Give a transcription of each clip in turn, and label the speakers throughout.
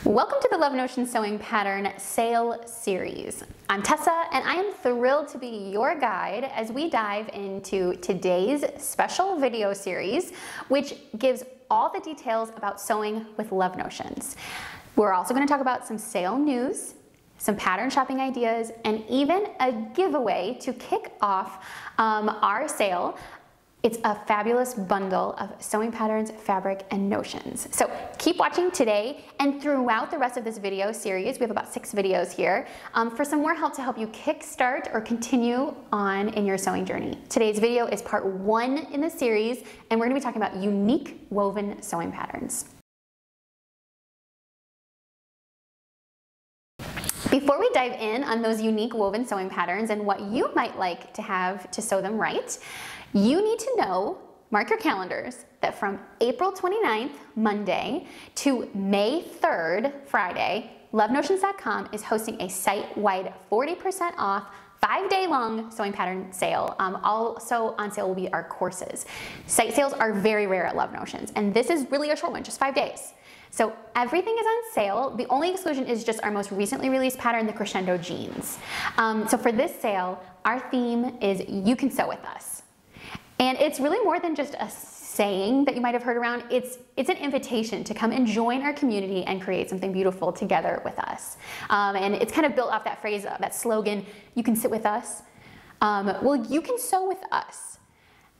Speaker 1: Welcome to the Love Notion Sewing Pattern Sale Series. I'm Tessa and I am thrilled to be your guide as we dive into today's special video series, which gives all the details about sewing with Love Notions. We're also going to talk about some sale news, some pattern shopping ideas, and even a giveaway to kick off our sale. It's a fabulous bundle of sewing patterns, fabric, and notions. So keep watching today and throughout the rest of this video series. We have about 6 videos here for some more help to help you kickstart or continue on in your sewing journey. Today's video is part 1 in the series, and we're gonna be talking about unique woven sewing patterns. Before we dive in on those unique woven sewing patterns and what you might like to have to sew them right, you need to know, mark your calendars, that from April 29th, Monday, to May 3rd, Friday, LoveNotions.com is hosting a site-wide 40% off 5-day long sewing pattern sale. Also on sale will be our courses. Site sales are very rare at Love Notions, and this is really a short one, just 5 days. So everything is on sale. The only exclusion is just our most recently released pattern, the Crescendo Jeans. So for this sale, our theme is You Can Sew With Us. And it's really more than just a saying that you might have heard around. It's an invitation to come and join our community and create something beautiful together with us. And it's kind of built off that phrase, that slogan, you can sit with us. Well, you can sew with us.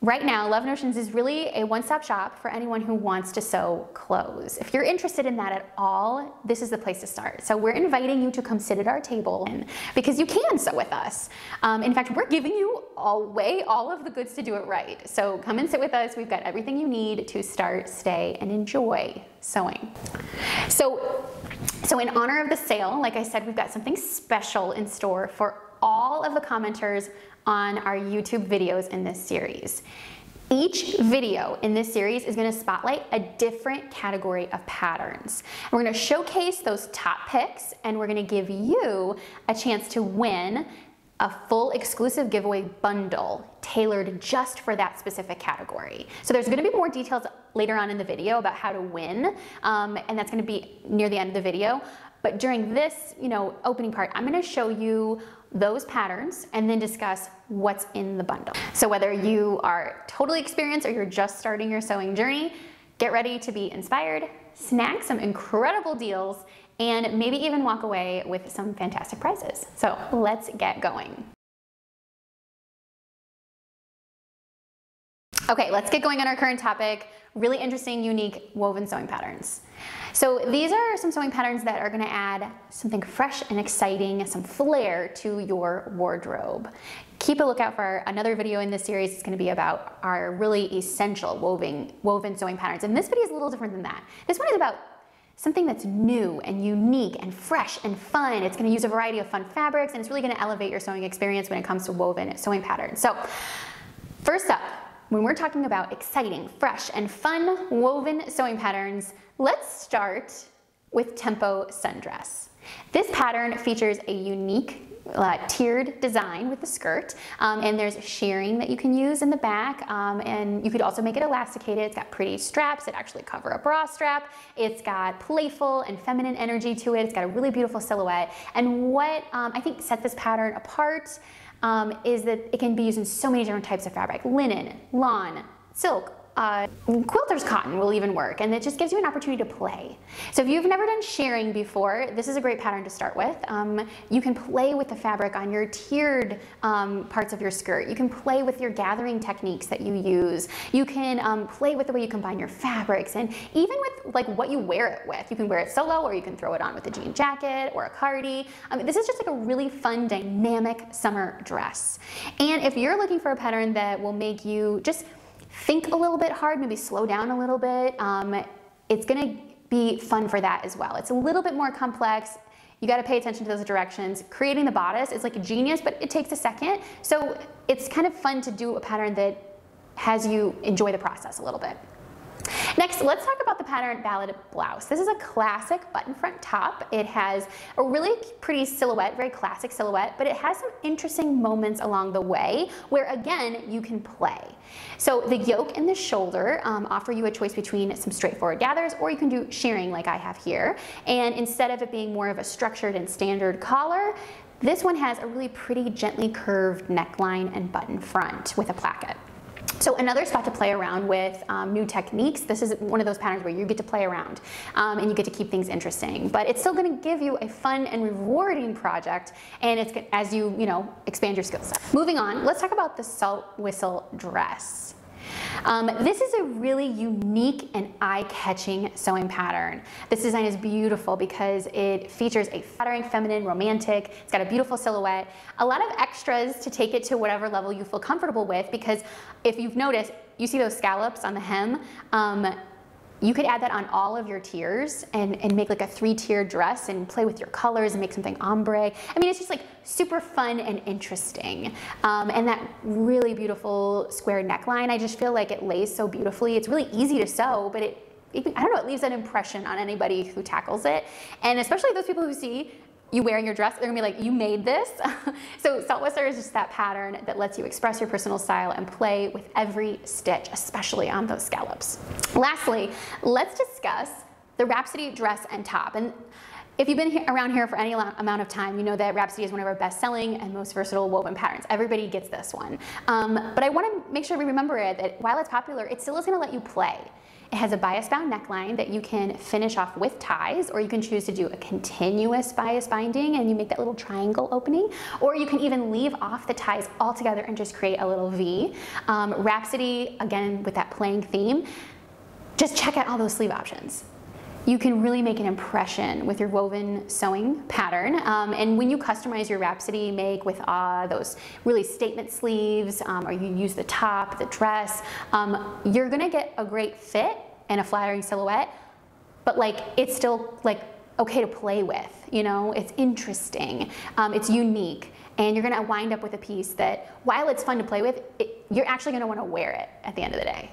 Speaker 1: Right now, Love Notions is really a one-stop shop for anyone who wants to sew clothes. If you're interested in that at all, this is the place to start. So we're inviting you to come sit at our table because you can sew with us. In fact, we're giving you all of the goods to do it right. So come and sit with us. We've got everything you need to start, stay, and enjoy sewing. So in honor of the sale, like I said, we've got something special in store for all of the commenters on our YouTube videos in this series. Each video in this series is going to spotlight a different category of patterns. We're going to showcase those top picks, and we're going to give you a chance to win a full exclusive giveaway bundle tailored just for that specific category. So there's going to be more details later on in the video about how to win, and that's going to be near the end of the video. But during this, opening part, I'm going to show you those patterns and then discuss what's in the bundle. So whether you are totally experienced or you're just starting your sewing journey, get ready to be inspired, snag some incredible deals, and maybe even walk away with some fantastic prizes. So let's get going. Okay, let's get going on our current topic, really interesting, unique woven sewing patterns. So these are some sewing patterns that are gonna add something fresh and exciting, some flair to your wardrobe. Keep a lookout for another video in this series. It's gonna be about our really essential woven sewing patterns. And this video is a little different than that. This one is about something that's new and unique and fresh and fun. It's gonna use a variety of fun fabrics, and it's really gonna elevate your sewing experience when it comes to woven sewing patterns. So first up, when we're talking about exciting, fresh, and fun woven sewing patterns, let's start with Tempo Sundress. This pattern features a unique tiered design with the skirt, and there's shearing that you can use in the back, and you could also make it elasticated. It's got pretty straps that actually cover a bra strap. It's got playful and feminine energy to it. It's got a really beautiful silhouette, and what I think sets this pattern apart is that it can be used in so many different types of fabric: linen, lawn, silk, quilter's cotton will even work, and it just gives you an opportunity to play. So if you've never done shearing before, this is a great pattern to start with. You can play with the fabric on your tiered parts of your skirt. You can play with your gathering techniques that you use. You can play with the way you combine your fabrics, and even with like what you wear it with. You can wear it solo, or you can throw it on with a jean jacket or a cardi. This is just like a really fun, dynamic summer dress. And if you're looking for a pattern that will make you just think a little bit hard, maybe slow down a little bit, it's gonna be fun for that as well. It's a little bit more complex. You gotta pay attention to those directions. Creating the bodice is like a genius, but it takes a second. So it's kind of fun to do a pattern that has you enjoy the process a little bit. Next, let's talk about the pattern Ballad Blouse. This is a classic button front top. It has a really pretty silhouette, very classic silhouette, but it has some interesting moments along the way where, again, you can play. So the yoke and the shoulder offer you a choice between some straightforward gathers, or you can do shearing like I have here. And instead of it being more of a structured and standard collar, this one has a really pretty gently curved neckline and button front with a placket. So another spot to play around with new techniques. This is one of those patterns where you get to play around and you get to keep things interesting, but it's still going to give you a fun and rewarding project, and it's as you expand your skill set. Moving on, let's talk about the Salt Whistle dress. This is a really unique and eye-catching sewing pattern. This design is beautiful because it features a flattering, feminine, romantic. It's got a beautiful silhouette, a lot of extras to take it to whatever level you feel comfortable with, because if you've noticed, you see those scallops on the hem. You could add that on all of your tiers and make like a 3-tier dress and play with your colors and make something ombre. I mean, it's just like super fun and interesting. And that really beautiful square neckline, I just feel like it lays so beautifully. It's really easy to sew, but I don't know, it leaves an impression on anybody who tackles it. And especially those people who see you wearing your dress, they're gonna be like, you made this? So Salt Whistler is just that pattern that lets you express your personal style and play with every stitch, especially on those scallops. Lastly, let's discuss the Rhapsody dress and top. And if you've been around here for any amount of time, you know that Rhapsody is one of our best-selling and most versatile woven patterns. Everybody gets this one. But I wanna make sure we remember that while it's popular, it still is gonna let you play. It has a bias-bound neckline that you can finish off with ties, or you can choose to do a continuous bias binding and you make that little triangle opening, or you can even leave off the ties altogether and just create a little V. Rhapsody, again, with that playing theme, just check out all those sleeve options. You can really make an impression with your woven sewing pattern. And when you customize your Rhapsody make with those really statement sleeves, or you use the top, the dress, you're gonna get a great fit and a flattering silhouette, but like it's still like okay to play with, it's interesting, it's unique, and you're gonna wind up with a piece that, while it's fun to play with, you're actually gonna wanna wear it at the end of the day,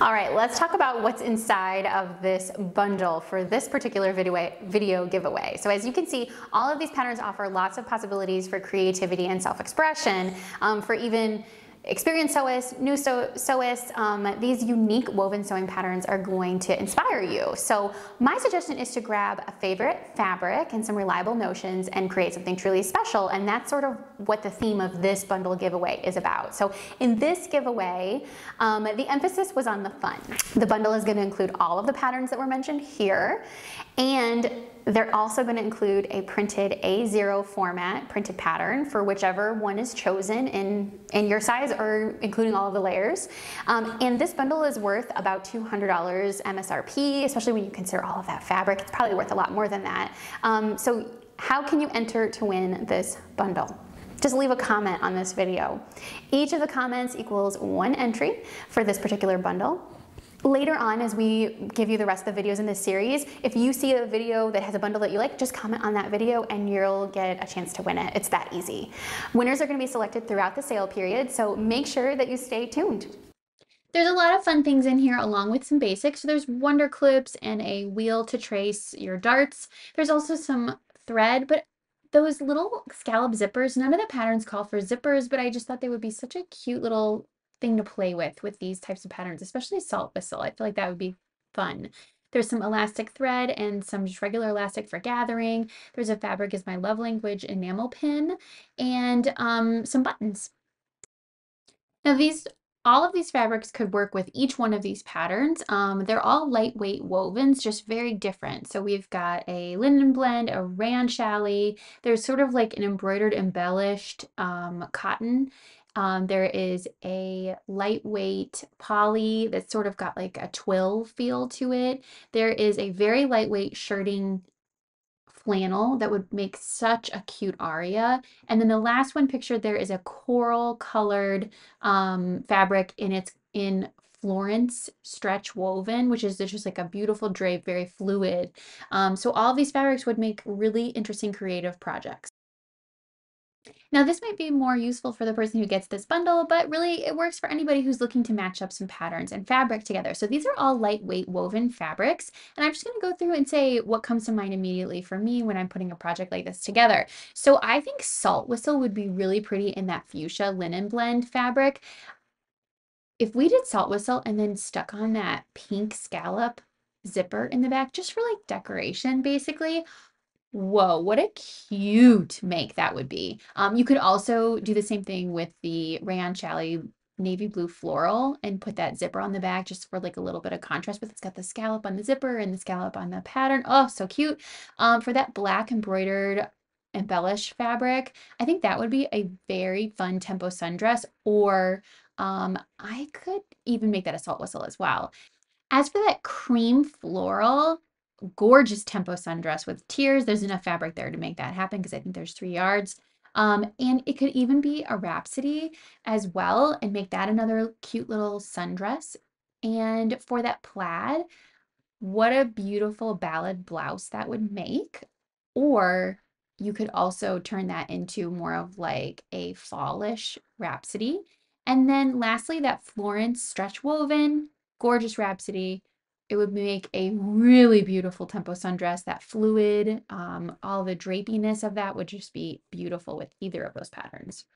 Speaker 1: All right, let's talk about what's inside of this bundle for this particular video giveaway. So as you can see, all of these patterns offer lots of possibilities for creativity and self-expression, for even experienced sewists, new sewists. These unique woven sewing patterns are going to inspire you. So my suggestion is to grab a favorite fabric and some reliable notions and create something truly special, and that's sort of what the theme of this bundle giveaway is about. So in this giveaway, the emphasis was on the fun. The bundle is going to include all of the patterns that were mentioned here, and they're also going to include a printed A0 format printed pattern for whichever one is chosen in your size, or including all of the layers. And this bundle is worth about $200 MSRP, especially when you consider all of that fabric. It's probably worth a lot more than that. So how can you enter to win this bundle? Just leave a comment on this video. Each of the comments equals 1 entry for this particular bundle. Later on, as we give you the rest of the videos in this series, if you see a video that has a bundle that you like, just comment on that video and you'll get a chance to win it. It's that easy. Winners are going to be selected throughout the sale period, so make sure that you stay tuned. There's a lot of fun things in here along with some basics. So there's wonder clips and a wheel to trace your darts. There's also some thread, but those little scallop zippers, none of the patterns call for zippers, but I just thought they would be such a cute little thing to play with these types of patterns, especially Salt Whistle. I feel like that would be fun. There's some elastic thread and some just regular elastic for gathering. There's a Fabric is My Love Language enamel pin, and some buttons. Now all of these fabrics could work with each one of these patterns. They're all lightweight wovens, just very different. So we've got a linen blend, a rayon challis. There's sort of like an embroidered, embellished cotton. There is a lightweight poly that's sort of got like a twill feel to it. There is a very lightweight shirting flannel that would make such a cute aria. And then the last one pictured there is a coral colored fabric in Florence stretch woven, which is just like a beautiful drape, very fluid. So all of these fabrics would make really interesting creative projects.
Speaker 2: Now, this might be more useful for the person who gets this bundle, but really it works for anybody who's looking to match up some patterns and fabric together. So these are all lightweight woven fabrics, and I'm just going to go through and say what comes to mind immediately for me when I'm putting a project like this together. So I think Salt Whistle would be really pretty in that fuchsia linen blend fabric. If we did Salt Whistle and then stuck on that pink scallop zipper in the back, just for like decoration, basically, whoa, what a cute make that would be. You could also do the same thing with the Rayon Challis navy blue floral and put that zipper on the back just for like a little bit of contrast, but it's got the scallop on the zipper and the scallop on the pattern. Oh, so cute. For that black embroidered embellished fabric, I think that would be a very fun tempo sundress, or I could even make that a Salt Whistle as well. As for that cream floral, gorgeous tempo sundress with tiers. There's enough fabric there to make that happen because I think there's 3 yards. And it could even be a Rhapsody as well and make that another cute little sundress. And for that plaid, what a beautiful ballad blouse that would make. Or you could also turn that into more of like a fallish Rhapsody. And then lastly, that Florence stretch woven, gorgeous Rhapsody. It would make a really beautiful tempo sundress. That fluid, all the drapiness of that would just be beautiful with either of those patterns.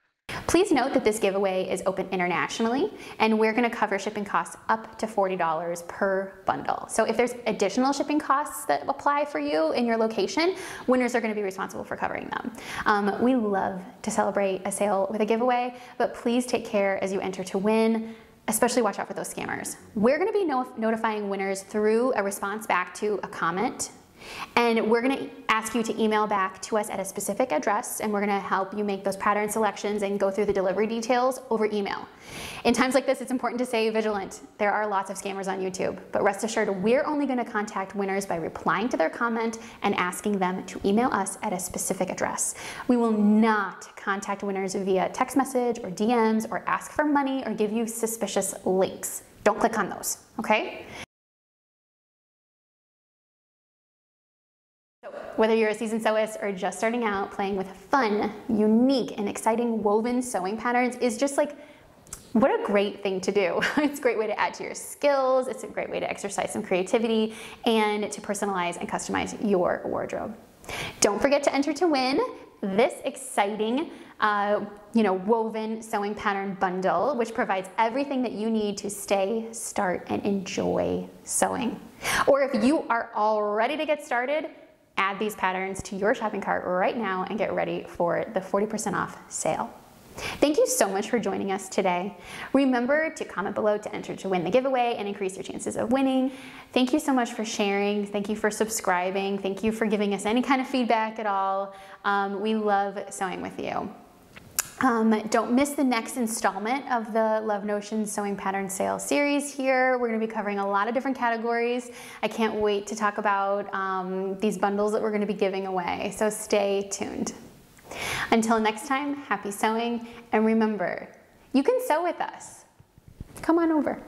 Speaker 1: Please note that this giveaway is open internationally, and we're going to cover shipping costs up to $40 per bundle. So if there's additional shipping costs that apply for you in your location, winners are going to be responsible for covering them. We love to celebrate a sale with a giveaway, but please take care as you enter to win. Especially watch out for those scammers. We're going to be notifying winners through a response back to a comment. And we're going to ask you to email back to us at a specific address, and we're going to help you make those pattern selections and go through the delivery details over email. In times like this, it's important to stay vigilant. There are lots of scammers on YouTube, but rest assured, we're only going to contact winners by replying to their comment and asking them to email us at a specific address. We will not contact winners via text message or DMs or ask for money or give you suspicious links. Don't click on those, okay? Whether you're a seasoned sewist or just starting out, playing with fun, unique, and exciting woven sewing patterns is just like, what a great thing to do. It's a great way to add to your skills, it's a great way to exercise some creativity, and to personalize and customize your wardrobe. Don't forget to enter to win this exciting woven sewing pattern bundle, which provides everything that you need to stay, start, and enjoy sewing. Or if you are all ready to get started, add these patterns to your shopping cart right now and get ready for the 40% off sale. Thank you so much for joining us today. Remember to comment below to enter to win the giveaway and increase your chances of winning. Thank you so much for sharing. Thank you for subscribing. Thank you for giving us any kind of feedback at all. We love sewing with you. Don't miss the next installment of the Love Notions Sewing Pattern Sale series here. We're going to be covering a lot of different categories. I can't wait to talk about these bundles that we're going to be giving away, so stay tuned. Until next time, happy sewing, and remember, you can sew with us. Come on over.